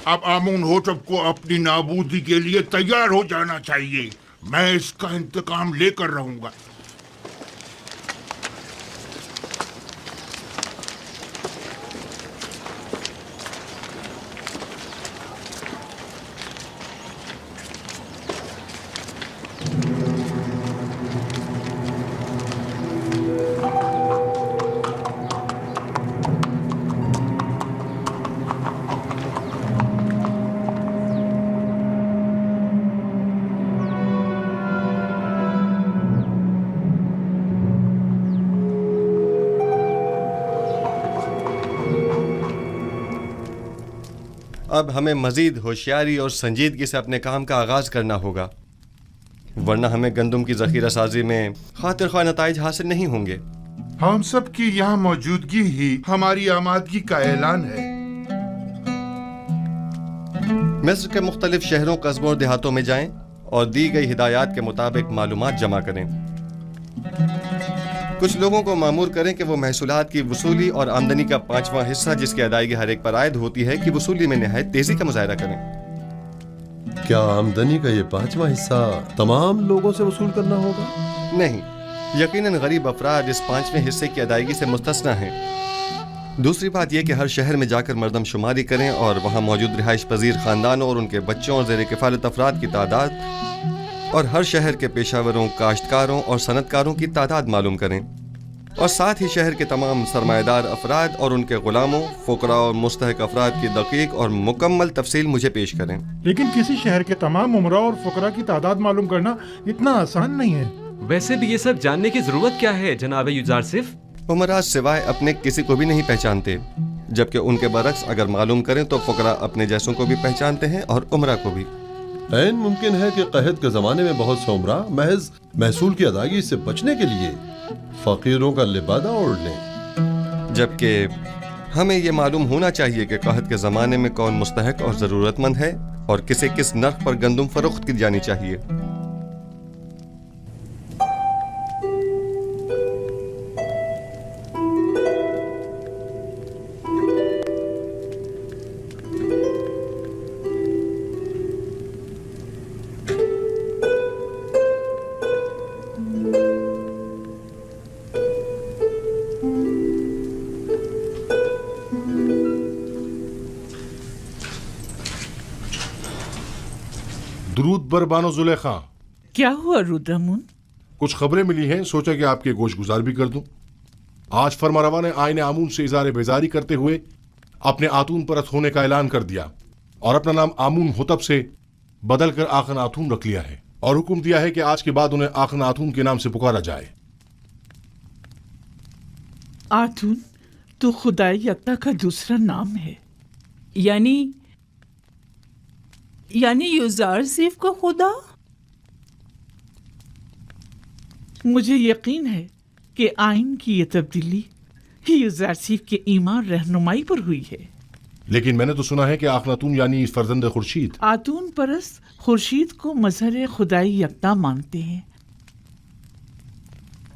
अब आमून होटब को अपनी नाबूदी के लिए तैयार हो जाना चाहिए। मैं इसका इंतकाम लेकर रहूंगा। اب ہمیں مزید ہوشیاری اور سنجیدگی سے اپنے کام کا آغاز کرنا ہوگا، ورنہ ہمیں گندم کی ذخیرہ سازی میں خاطر خواہ نتائج حاصل نہیں ہوں گے۔ ہم سب کی یہاں موجودگی ہی ہماری آمادگی کا اعلان ہے۔ مصر کے مختلف شہروں، قصبوں اور دیہاتوں میں جائیں اور دی گئی ہدایات کے مطابق معلومات جمع کریں۔ کچھ لوگوں کو مامور کریں کہ وہ محصولات کی وصولی اور آمدنی کا 5واں حصہ، جس کی ادائیگی ہر ایک پر عائد ہوتی ہے، کی وصولی میں نہایت تیزی کا مظاہرہ کریں۔ کیا آمدنی کا یہ 5واں حصہ تمام لوگوں سے وصول کرنا ہوگا؟ نہیں، یقیناً غریب افراد اس 5ویں حصے کی ادائیگی سے مستثنیٰ ہیں۔ دوسری بات یہ کہ ہر شہر میں جا کر مردم شماری کریں اور وہاں موجود رہائش پذیر خاندانوں اور ان کے بچوں اور زیر کفالت افراد کی تعداد اور ہر شہر کے پیشہ وروں، کاشتکاروں اور صنعت کاروں کی تعداد معلوم کریں، اور ساتھ ہی شہر کے تمام سرمایہ دار افراد اور ان کے غلاموں، فقراء اور مستحق افراد کی دقیق اور مکمل تفصیل مجھے پیش کریں۔ لیکن کسی شہر کے تمام امراء اور فقراء کی تعداد معلوم کرنا اتنا آسان نہیں ہے۔ ویسے بھی یہ سب جاننے کی ضرورت کیا ہے جناب یوزارسف؟ امراء سوائے اپنے کسی کو بھی نہیں پہچانتے، جبکہ ان کے برعکس اگر معلوم کریں تو فقراء اپنے جیسوں کو بھی پہچانتے ہیں اور امراء کو بھی۔ عین ممکن ہے کہ قحط کے زمانے میں بہت سے امراء محض محصول کی ادائیگی سے بچنے کے لیے فقیروں کا لبادہ اوڑھ لیں، جبکہ ہمیں یہ معلوم ہونا چاہیے کہ قحط کے زمانے میں کون مستحق اور ضرورت مند ہے اور کسے کس نرخ پر گندم فروخت کی جانی چاہیے۔ درود بر بانو زلیخا۔ کیا ہوا رودرمون؟ کچھ خبریں ملی ہیں، سوچا کہ آپ کے گوش گزار بھی کر دوں۔ آج فرمانروا نے آئین آمون سے اظہار بیزاری کرتے ہوئے اپنے آتون پرست ہونے کا اعلان کر دیا اور اپنا نام آمون ہوتب سے بدل کر آخن آتون رکھ لیا ہے، اور حکم دیا ہے کہ آج کے بعد انہیں آخن آتون کے نام سے پکارا جائے۔ آتون تو خدائے یکتا کا دوسرا نام ہے، یعنی یوزارسف کو خدا؟ مجھے یقین ہے کہ آئین کی یہ تبدیلی یوزارسف کے ایمان رہنمائی پر ہوئی ہے۔ لیکن میں نے تو سنا ہے کہ آخناتون یعنی فرزند خورشید۔ آتون پرست خورشید کو مظہر خدائی یکتا مانتے ہیں۔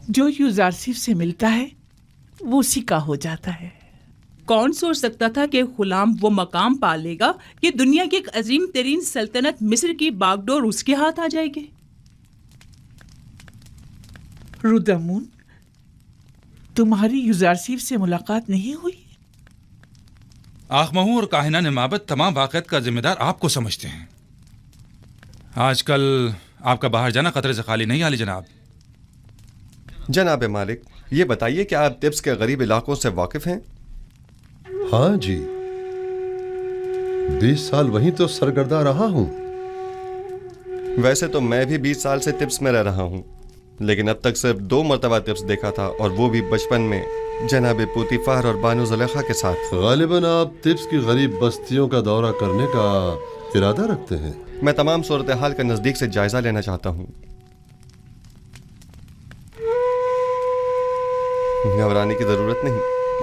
جو یوزارسف سے ملتا ہے وہ اسی کا ہو جاتا ہے۔ کون سوچ سکتا تھا کہ غلام وہ مقام پا لے گا کہ دنیا کی ایک عظیم ترین سلطنت مصر کی باغ ڈور اس کے ہاتھ آ جائے گی۔ رودرمون، تمہاری یوزارسف سے ملاقات نہیں ہوئی؟ آخمہو اور کاہنان معبد تمام واقعات کا ذمہ دار آپ کو سمجھتے ہیں۔ آج کل آپ کا باہر جانا خطرے سے خالی نہیں عالی جناب۔ جناب مالک، یہ بتائیے کہ آپ طبس کے غریب علاقوں سے واقف ہیں؟ ہاں جی، 20 سال وہیں تو سرگردہ رہا ہوں۔ ویسے تو میں بھی 20 سال سے طبس میں رہ رہا ہوں، لیکن اب تک صرف 2 مرتبہ طبس دیکھا تھا، اور وہ بھی بچپن میں جناب پوتیفار اور بانو زلیخا کے ساتھ۔ غالباً آپ طبس کی غریب بستیوں کا دورہ کرنے کا ارادہ رکھتے ہیں۔ میں تمام صورتحال کا نزدیک سے جائزہ لینا چاہتا ہوں۔ گھبرانے کی ضرورت نہیں،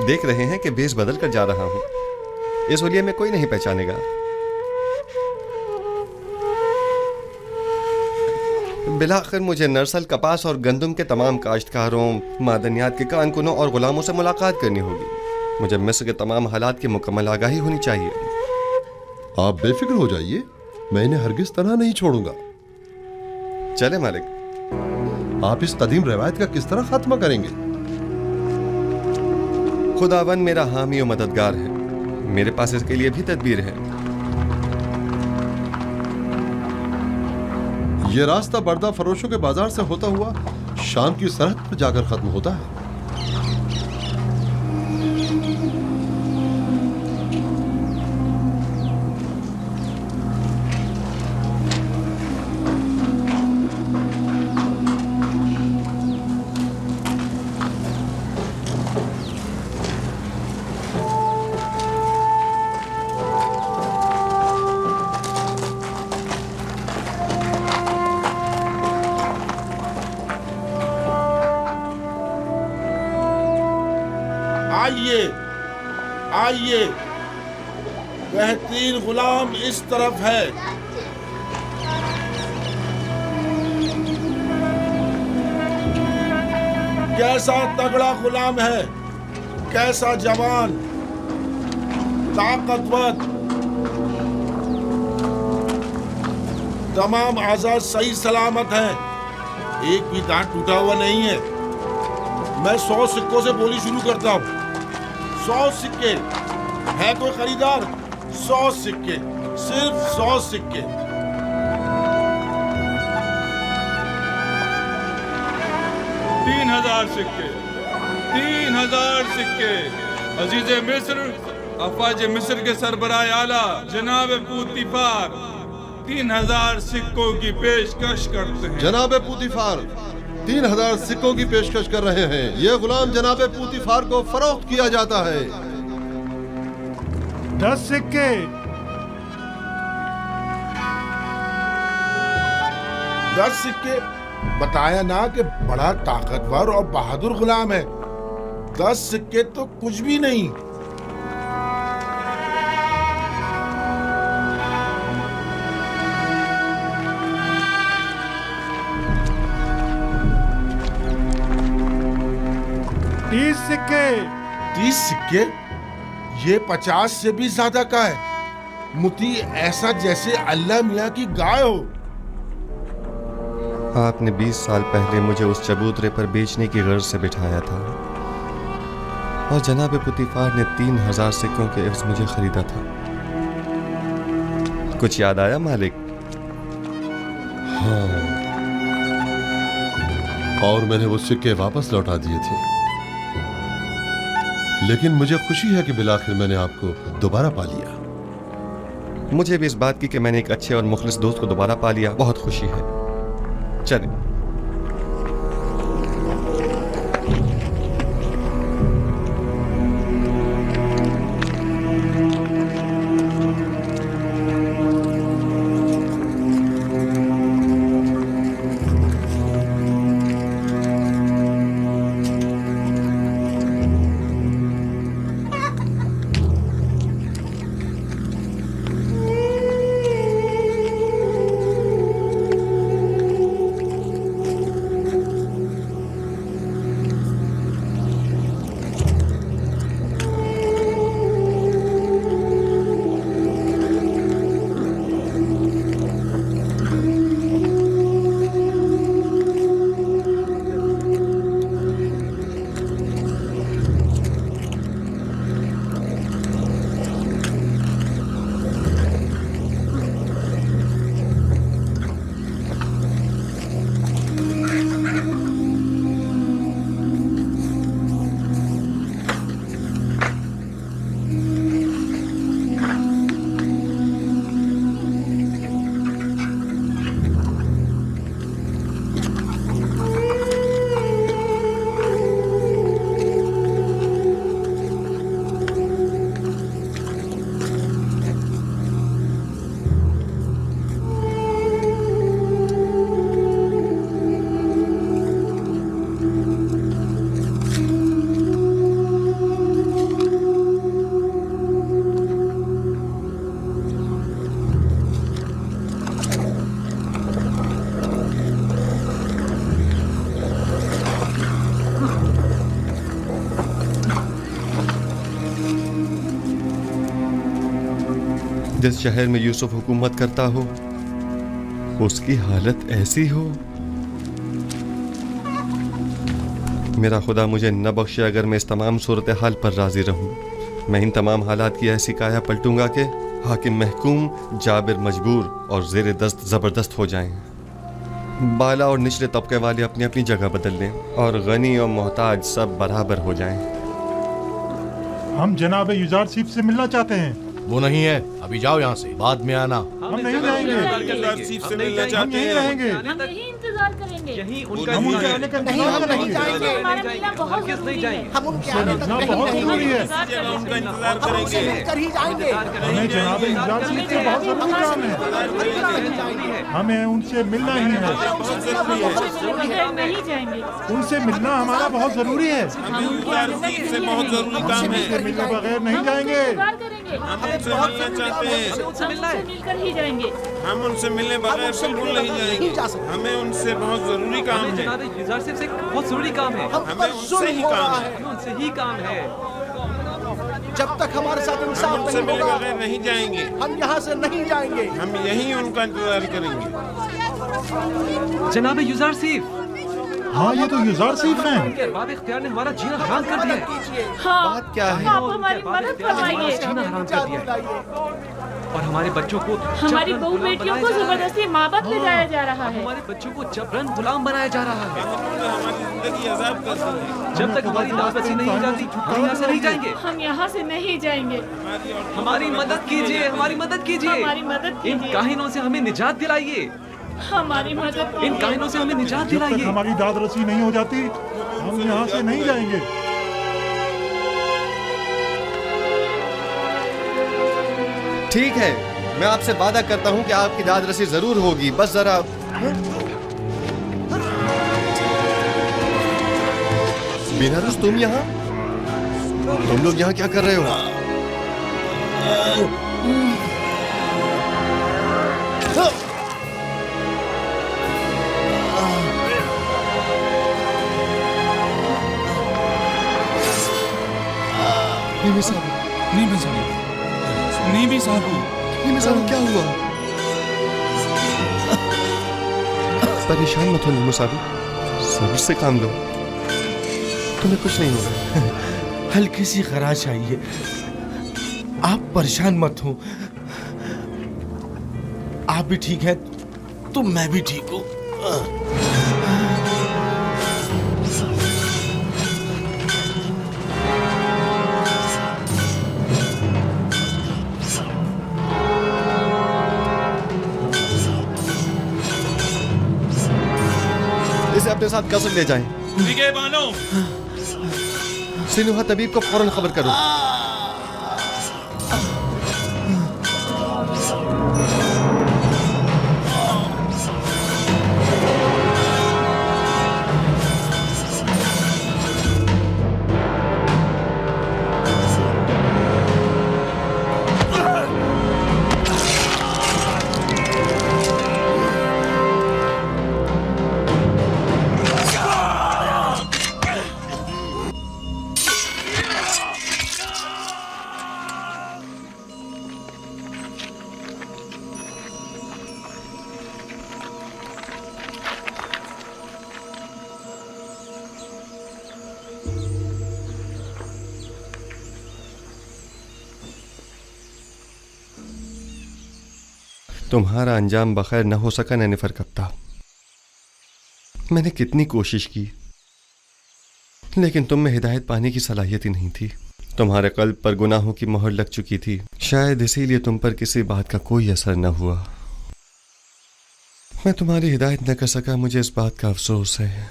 دیکھ رہے ہیں کہ بیس بدل کر جا رہا ہوں، اس ولیے میں کوئی نہیں پہچانے گا۔ بلاخر مجھے نرسل، کپاس اور گندم کے تمام کاشتکاروں، معدنیات کے کارکنوں اور غلاموں سے ملاقات کرنی ہوگی۔ مجھے مصر کے تمام حالات کی مکمل آگاہی ہونی چاہیے۔ आप बेफिक्र हो जाइए, मैं इन्हें हरगिज तनहा नहीं छोड़ूंगा। चले मालिक। आप इस कदीम रवायत का किस तरह खात्मा करेंगे? खुदावन मेरा हामी और मददगार है, मेरे पास इसके लिए भी तदबीर है। ये रास्ता बर्दा फरोशों के बाजार से होता हुआ शाम की सरहद पर जाकर खत्म होता है। आइए आइए, वह 3 गुलाम इस तरफ है। कैसा तगड़ा गुलाम है, कैसा जवान, ताकतवर, तमाम आजाद सही सलामत हैं, एक भी दांत टूटा हुआ नहीं है। मैं 100 सिक्कों से बोली शुरू करता हूँ। 100 सिक्के, है कोई खरीदार? 100 सिक्के, सिर्फ 100 सिक्के। तीन 3000 सिक्के, 3000 सिक्के। अजीज मिस्र, अफवाज मिस्र के सरबराह आला जनाब पूतीफार 3000 सिक्कों की पेशकश करते हैं। जनाब पूतीफार 3000 सिक्कों की पेशकश कर रहे हैं। ये गुलाम जनाब पूतीफार को फरोख्त किया जाता है। 10 सिक्के। 10 सिक्के। बताया ना कि बड़ा ताकतवर और बहादुर गुलाम है। 10 सिक्के तो कुछ भी नहीं। सिक्के। 30 सिक्के? ये 50 से भी ज्यादा का है। मुती ऐसा जैसे अल्लाह मियाँ की गाय हो। आपने 20 साल पहले मुझे उस चबूतरे पर बेचने की गर्ज से बिठाया था और जनाब पुतीफार ने 3000 सिक्कों के एवज मुझे खरीदा था। कुछ याद आया मालिक? हाँ, और मैंने वो सिक्के वापस लौटा दिए थे। लेकिन मुझे खुशी है कि बिलाखिर मैंने आपको दोबारा पा लिया। मुझे भी इस बात की कि मैंने एक अच्छे और मुखलिस दोस्त को दोबारा पा लिया बहुत खुशी है। चलें। جس شہر میں یوسف حکومت کرتا ہو اس کی حالت ایسی ہو؟ میرا خدا مجھے نہ بخشے اگر میں اس تمام صورتحال پر راضی رہوں. میں ان تمام حالات کی ایسی کایا پلٹوں گا کہ حاکم محکوم، جابر مجبور اور زیر دست زبردست ہو جائیں. بالا اور نچلے طبقے والے اپنی اپنی جگہ بدل لیں اور غنی اور محتاج سب برابر ہو جائیں. ہم جناب یوزارسیف سے ملنا چاہتے ہیں. وہ نہیں ہے، ابھی جاؤ یہاں سے، بعد میں آنا. ہم نہیں جائیں گے. سے ملنا ہم یہیں رہیں گے. ہم یہی انتظار کریں گے. ہم ان کے آنے کا انتظار کریں گے. ہمارا ملنا بہت ضروری ہے. ہم ان کے آنے کا بہت ضروری ہے. انتظار کریں گے. ہمیں جناب یوزارسیف سے بہت ضروری کام ہے. ہمیں ان سے ملنا ہی ہے. نہیں جائیں گے. ان سے ملنا ہمارا بہت ضروری ہے. ہم ان کے آنے کا سے بہت ضروری کام ہے. ان سے ملنے بغیر نہیں جائیں گے. انتظار کریں گے. ہم ان سے ملنا چاہتے ہیں. ہم ان سے مل کر ہی جائیں گے. ہم ان سے ملنے بغیر بالکل نہیں جائیں گے. ہمیں ان سے بہت ضروری کام ہے. جناب یوزارسیف سے بہت ضروری کام ہے. ہمیں ان سے ہی کام ہے. ان سے ہی کام ہے. جب تک ہمارے ساتھ ہم انصاف ان سے نہیں ملنے ہوگا بغیر نہیں جائیں گے. ہم یہاں سے نہیں جائیں گے. ہم یہیں ان کا انتظار کریں گے. جناب یوزارسیف، ہاں یہ تو یوزارسیف ہیں. ان کے ارباب اختیار نے ہمارا جینا حرام کر دیا ہے. ہاں، بات کیا ہے؟ آپ ہماری مدد فرمائیے. جینا حرام کر دیا ہے اور ہمارے بچوں کو ہماری جبراً بہو غلام بیٹیوں بنایا کو جا رہا ہے. زبردستی مابت لے جایا جا رہا ہے. ہمارے بچوں کو جبراً غلام بنایا جا رہا ہے. ہماری زندگی عذاب کر دی ہے. جب تک ہماری دعوت رسی نہیں ہو جاتی ہم یہاں سے نہیں جائیں گے. ہم یہاں سے نہیں جائیں گے. ہماری مدد کیجیے، ہماری مدد کیجیے. ہماری مدد ان کیجیے. کاہنوں سے ہمیں نجات دلائیے. ہماری مدد ان کیجیے. کاہنوں سے ہمیں نجات جب تک دلائیے. ہماری داد رسی نہیں ہو جاتی ہم یہاں سے نہیں جائیں گے. ٹھیک ہے، میں آپ سے وعدہ کرتا ہوں کہ آپ کی داد رسی ضرور ہوگی. بس ذرا بینارس، تم یہاں؟ تم لوگ یہاں کیا کر رہے ہو؟ کیا ہوا؟ پریشان مت ہو نیمو صاحب، صبر سے کام لو، تمہیں کچھ نہیں ہوگا. ہلکی سی خراش آئی ہے، آپ پریشان مت ہوں. آپ بھی ٹھیک ہیں تو میں بھی ٹھیک ہوں. اسے اپنے ساتھ قصر لے جائیں. سینوہا طبیب کو فوراً خبر کرو. تمہارا انجام بخیر نہ ہو سکا نینفر کپتا. میں نے کتنی کوشش کی لیکن تم میں ہدایت پانے کی صلاحیت ہی نہیں تھی. تمہارے قلب پر گناہوں کی مہر لگ چکی تھی، شاید اسی لیے تم پر کسی بات کا کوئی اثر نہ ہوا. میں تمہاری ہدایت نہ کر سکا، مجھے اس بات کا افسوس ہے.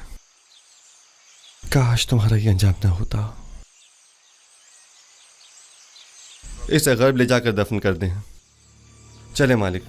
کاش تمہارا یہ انجام نہ ہوتا. اسے غرب لے جا کر دفن کر دیں. چلے مالک.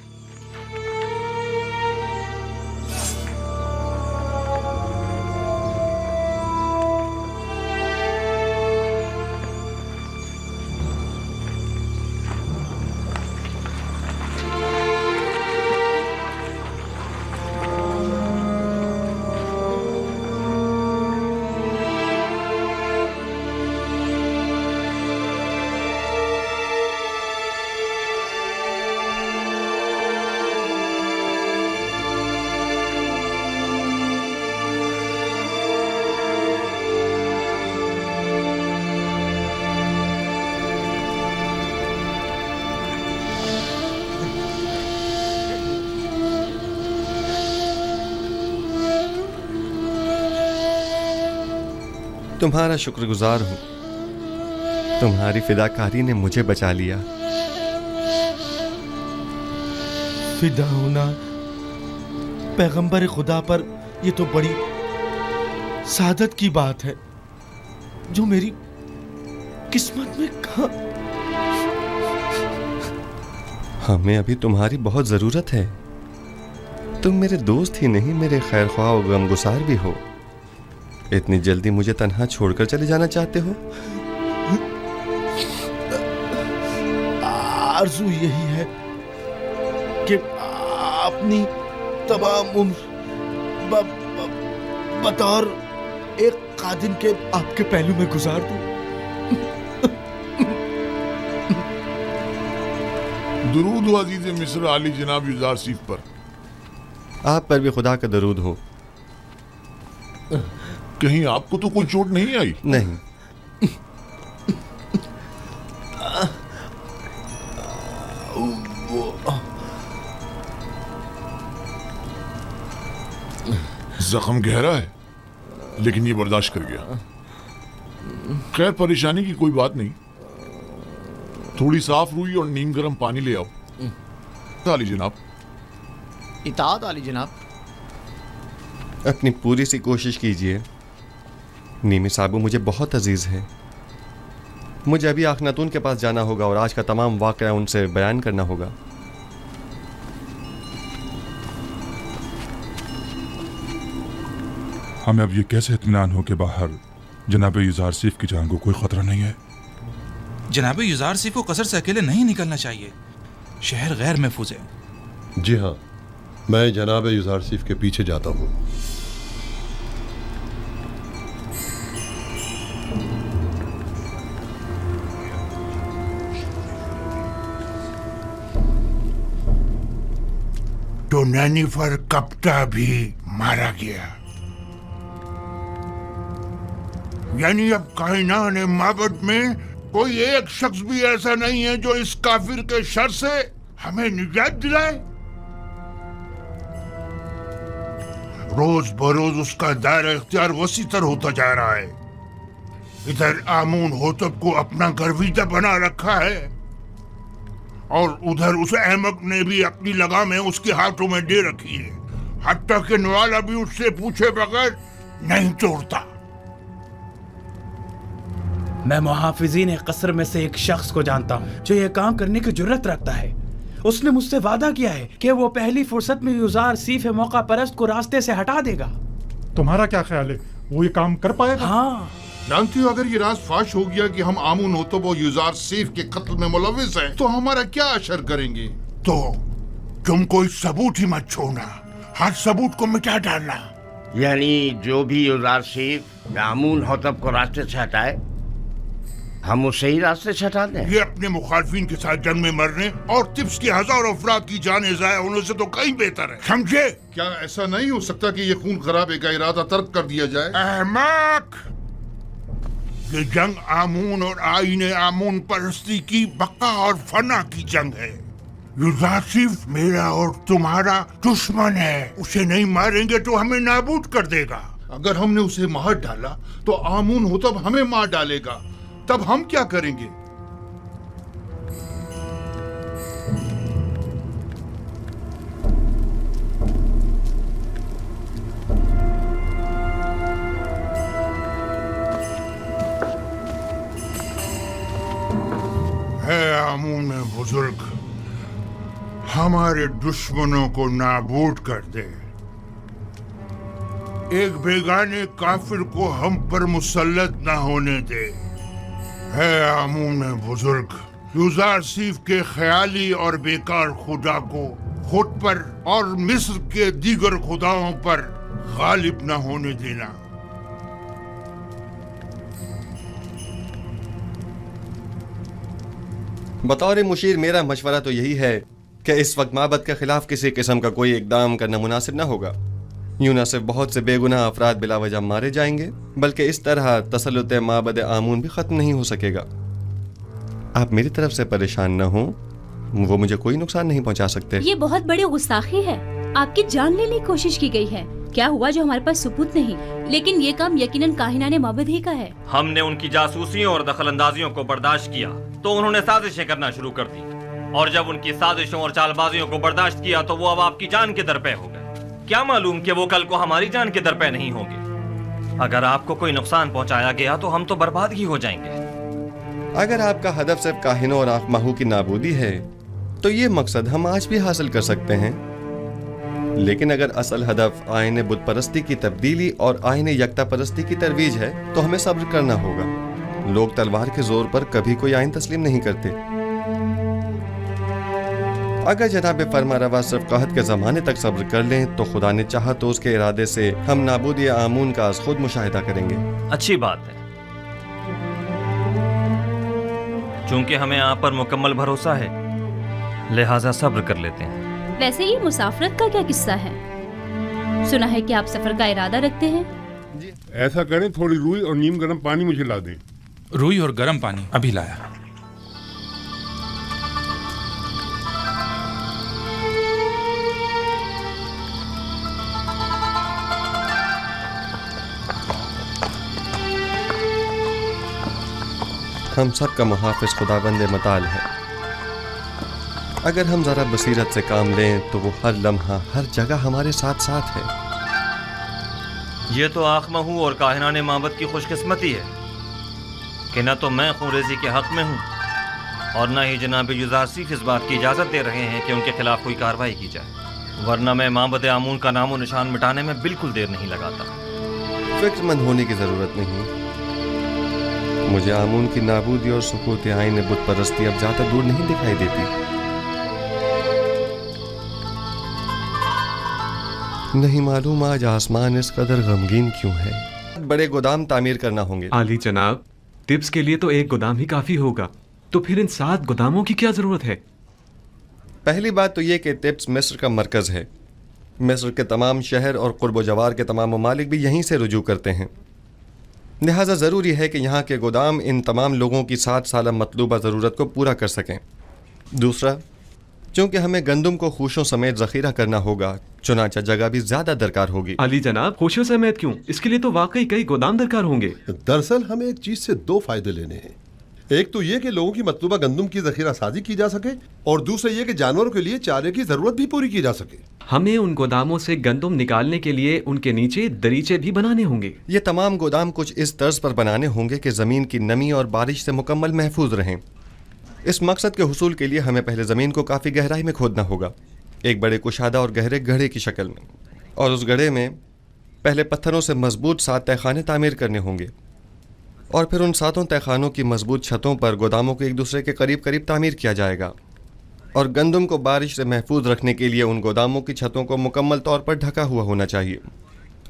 तुम्हारा शुक्रगुजार हूँ। तुम्हारी फिदाकारी ने मुझे बचा लिया। फिदा होना पैगंबर खुदा पर, ये तो बड़ी सादत की बात है जो मेरी किस्मत में कहा। हमें अभी तुम्हारी बहुत जरूरत है। तुम मेरे दोस्त ही नहीं, मेरे खैर ख्वाह और गमगुसार भी हो। इतनी जल्दी मुझे तन्हा छोड़कर चले जाना चाहते हो? आरज़ू यही है कि अपनी तमाम उम्र बतौर एक खादिम के आपके पहलू में गुजार दूं। दुरूद हो अजीज मिस्र आली जनाब युजार सीफ पर। आप पर भी खुदा का दरूद हो। कहीं आपको तो कोई चोट नहीं आई? नहीं। जख्म गहरा है, लेकिन ये बर्दाश्त कर गया। खैर, परेशानी की कोई बात नहीं। थोड़ी साफ रुई और नीम गर्म पानी ले आओ। आली जनाब। इताअत आली जनाब। अपनी पूरी सी कोशिश कीजिए। नीमी साबू मुझे बहुत अजीज है। मुझे अभी आखनातून के पास जाना होगा और आज का तमाम वाक़या उनसे बयान करना होगा। हमें अब ये कैसे इत्मीनान हो कि बाहर जनाब युजार सीफ की जान को कोई खतरा नहीं है? जनाब युजार सीफ को कसर से अकेले नहीं निकलना चाहिए। शहर गैर महफूज है। जी हाँ, मैं जनाब युजार सीफ के पीछे जाता हूँ। तो नैनीफर कप्ता भी मारा गया। यानी अब कायनात माबद में कोई एक शख्स भी ऐसा नहीं है जो इस काफिर के शर से हमें निजात दिलाए। रोज बरोज उसका दायरा इख्तियार वसी तर होता जा रहा है। इधर आमून होतब को अपना गर्विदा बना रखा है और उधर उस अहमक ने भी अपनी लगामें उसके हाथों में दे रखी है। हत्ता कि नवाला भी उससे पूछे बगैर नहीं तोड़ता। मैं मुहाफिजीन कसर में से एक शख्स को जानता हूँ जो ये काम करने की जुर्रत रखता है। उसने मुझसे वादा किया है कि वो पहली फुर्सत में युजार सीफ मौका परस्त को रास्ते से हटा देगा। तुम्हारा क्या ख्याल है, वो ये काम कर पाएगा? हाँ। जानती हो, अगर ये राज फाश हो गया कि हम आमून होतब और युजार सीफ के कत्ल में मुलविस हैं, तो हमारा क्या असर करेंगे? तो तुम कोई सबूत ही मत छोड़ना, हर सबूत को मिटा डालना। यानी जो भी युजार सीफ आमून होतब को रास्ते से हटाए, हम उसे ही रास्ते से हटा दें। ये अपने मुखालफिन के साथ जंग में मरने और तिब्स के हजारों अफराद की जानें ज़ाया होने से तो कहीं बेहतर है। समझे? क्या ऐसा नहीं हो सकता कि ये खून खराबे का इरादा तर्क कर दिया जाए? अहमक! ये जंग आमून और आईने आमून परस्ती की बका और फना की जंग है। युजार सीफ मेरा और तुम्हारा दुश्मन है। उसे नहीं मारेंगे तो हमें नाबूद कर देगा। अगर हमने उसे मार डाला तो आमून होतब हमें मार डालेगा। तब हम क्या करेंगे? है आमून बुजुर्ग, हमारे दुश्मनों को नाबूद कर दे। एक बेगाने काफिर को हम पर मुसल्लत न होने दे। है आमून बुजुर्ग, युजार सीफ के ख्याली और बेकार खुदा को खुद पर और मिस्र के दीगर खुदाओं पर गालिब न होने देना। बतौर मुशीर मेरा मशवरा तो यही है कि इस वक्त माबद के खिलाफ किसी किस्म का कोई इकदाम करना मुनासिब न होगा। यूं न सिर्फ बहुत से बेगुनाह अफराद बिला वजह मारे जाएंगे, बल्कि इस तरह तसल्लुत माबद आमून भी ख़त्म नहीं हो सकेगा। आप मेरी तरफ से परेशान न हो, वो मुझे कोई नुकसान नहीं पहुंचा सकते। ये बहुत बड़ी गुस्ताखी है। आपकी जान लेने की कोशिश की गई है। क्या हुआ जो हमारे पास सबूत नहीं, लेकिन ये काम यकीनन काहिनाने माबद ही का है। हमने उनकी जासूसियों और दखलंदाजियों को बर्दाश्त किया तो उन्होंने साजिशें करना शुरू कर दी, और जब उनकी साजिशों और चालबाजियों को बर्दाश्त किया तो वो अब आपकी जान के दरपे हो गए। क्या मालूम कि वो कल को हमारी जान के दरपे नहीं होंगे। अगर आपको कोई नुकसान पहुंचाया गया तो हम तो बर्बाद ही हो जाएंगे। अगर आपका हदफ सिर्फ काहिनों और आंख माहू की नाबूदी है तो ये मकसद हम आज भी हासिल कर सकते हैं, लेकिन अगर असल हदफ आईने बुत परस्ती की तब्दीली और आईने यकता परस्ती की तरवीज है तो हमें सब्र करना होगा। लोग तलवार के जोर पर कभी कोई आइन तस्लीम नहीं करते। अगर जनाब फरमा रवा सिर्फ कहत के ज़माने तक सब्र कर लें तो खुदा ने चाहा तो उसके इरादे से हम नाबूदी आमून का आज खुद मुशाहिदा करेंगे। अच्छी बात है, चूंकि हमें आप पर मुकम्मल भरोसा है लिहाजा सब्र कर लेते हैं। वैसे ये मुसाफरत का क्या किस्सा है? सुना है कि आप सफर का इरादा रखते हैं। ऐसा करें, थोड़ी रूई और नीम गर्म पानी मुझे ला दें। रूई और गर्म पानी अभी लाया। हम सब का मुहाफिज खुदाबंद मताल है। अगर हम जरा बसीरत से काम लें तो वो हर लम्हा हर जगह हमारे साथ साथ है। ये तो आखमा हूँ और काहिनाने माबद की खुशकिस्मती है कि न तो मैं खूरेजी के हक में हूँ और न ही जनाब युजारसीफ इस बात की इजाज़त दे रहे हैं कि उनके खिलाफ कोई कार्रवाई की जाए, वरना मैं माबद आमून का नामो निशान मिटाने में बिल्कुल देर नहीं लगाता। फिक्रमंद होने की ज़रूरत नहीं। मुझे आमून की नाबूदी और सुकूत आईन बुत परस्ती अब ज़्यादा दूर नहीं दिखाई देती। नहीं मालूम आज आसमान इस कदर गमगीन क्यों है। बड़े गोदाम तामीर करना होंगे। आली जनाब, टिप्स के लिए तो एक गोदाम ही काफी होगा, तो फिर इन 7 गोदामों की क्या जरूरत है? पहली बात तो ये कि टिप्स मिस्र का मरकज है। मिस्र के तमाम शहर और कुर्ब जवार के तमाम ममालिक भी यहीं से रुजू करते हैं, लिहाजा ज़रूरी है कि यहाँ के गोदाम इन तमाम लोगों की 7 साल मतलूबा ज़रूरत को पूरा कर सकें। दूसरा, चूँकि हमें गंदम को खूशों समेत ज़ख़ीरा करना होगा, चुनाचा जगह भी ज़्यादा दरकार होगी। अली जनाब, खूशों समेत क्यों? इसके लिए तो वाकई कई गोदाम दरकार होंगे। दरअसल हमें एक चीज़ से 2 फ़ायदे लेने हैं। एक तो ये कि लोगों की मतलूबा गंदम की ज़ख़ीरा साजी की जा सके, और दूसरा ये कि जानवरों के लिए चारे की ज़रूरत भी पूरी की जा सके। हमें उन गोदामों से गंदम निकालने के लिए उनके नीचे दरीचे भी बनाने होंगे। ये तमाम गोदाम कुछ इस तर्ज पर बनाने होंगे कि ज़मीन की नमी और बारिश से मुकम्मल महफूज रहें। इस मकसद के हुसूल के लिए हमें पहले ज़मीन को काफ़ी गहराई में खोदना होगा, एक बड़े कुशादा और गहरे गड्ढे की शक्ल में, और उस गड्ढे में पहले पत्थरों से मजबूत 7 तहखाने तामीर करने होंगे, और फिर उन 7 तहखानों की मजबूत छतों पर गोदामों को एक दूसरे के करीब करीब तामीर किया जाएगा। और गंदम को बारिश से महफूज रखने के लिए उन गोदामों की छतों को मुकम्मल तौर पर ढका हुआ होना चाहिए।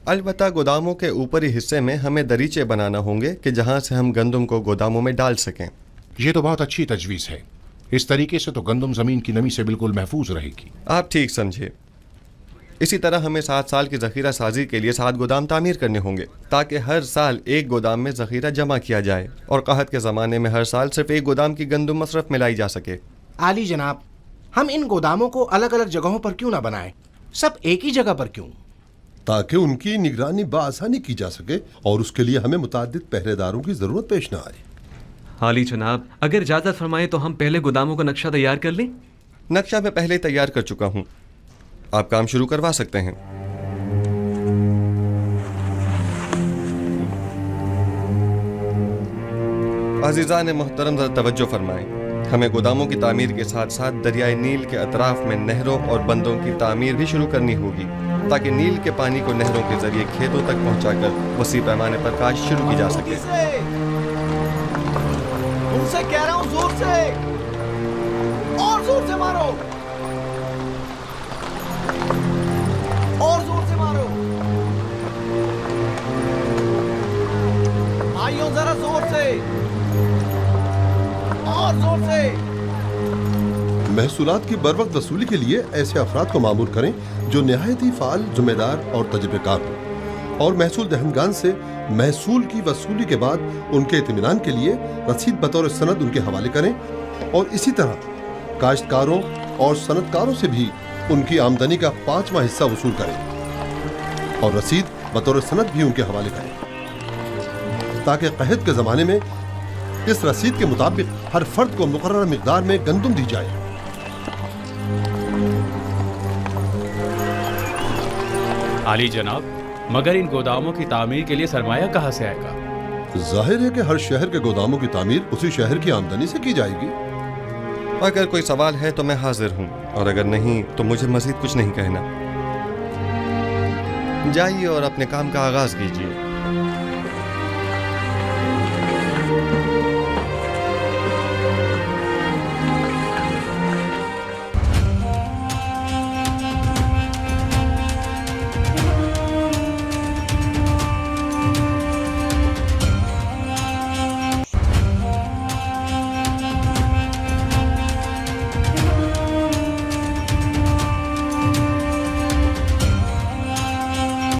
अलबत्ता गोदामों के ऊपरी हिस्से में हमें दरीचे बनाना होंगे कि जहाँ से हम गंदम को गोदामों में डाल सकें। ये तो बहुत अच्छी तजवीज़ है। इस तरीके से तो गंदम ज़मीन की नमी से बिल्कुल महफूज रहेगी। आप ठीक समझे। इसी तरह हमें 7 साल की ज़ख़ीरा साजी के लिए 7 गोदाम तामीर करने होंगे, ताकि हर साल एक गोदाम में ज़ख़ीरा जमा किया जाए और कहत के ज़माने में हर साल सिर्फ एक गोदाम की गंदम मसरफ में लाई जा सके। आली जनाब, हम इन गोदामों को अलग अलग जगहों पर क्यों ना बनाएं? सब एक ही जगह पर क्यों? ताकि उनकी निगरानी बआसानी की जा सके और उसके लिए हमें मुताद्दिद पहरेदारों की ज़रूरत पेश ना आए। हाली जनाब, अगर इजाज़त फरमाएं तो हम पहले गोदामों का नक्शा तैयार कर लें। नक्शा मैं पहले तैयार कर चुका हूँ, आप काम शुरू करवा सकते हैं। अज़ीज़ान मोहतरम, ज़रा तवज्जो फरमाएं। हमें गोदामों की तामीर के साथ साथ दरियाए नील के अतराफ में नहरों और बंदों की तामीर भी शुरू करनी होगी, ताकि नील के पानी को नहरों के जरिए खेतों तक पहुँचाकर वसी पैमाने पर काश्त शुरू की जा सके। उनसे कह रहा हूँ जोर से, और जोर से मारो, और जोर से मारो। भाइयों जरा जोर से, और जोर से। महसूलात की बरवक्त वसूली के लिए ऐसे अफराद को मामूर करें जो नहायत ही फाल, जिम्मेदार और तजुर्बेकार हो, और महसूल दहनगान से महसूल की वसूली के बाद उनके इत्मीनान के लिए रसीद बतौर सनद उनके हवाले करें, और इसी तरह काश्तकारों और सनतकारों से भी उनकी आमदनी का 5वां हिस्सा वसूल करें। और रसीद बतौर सनद भी उनके हवाले करें, ताकि कहत के ज़माने में इस रसीद के मुताबिक हर फर्द को मुकर्रर मिकदार में गंदुम दी जाए। आली जनाब, मगर इन गोदामों की तामीर के लिए सरमाया कहाँ से आएगा? जाहिर है कि हर शहर के गोदामों की तामीर उसी शहर की आमदनी से की जाएगी। अगर कोई सवाल है तो मैं हाजिर हूँ, और अगर नहीं तो मुझे मज़ीद कुछ नहीं कहना। जाइए और अपने काम का आगाज कीजिए।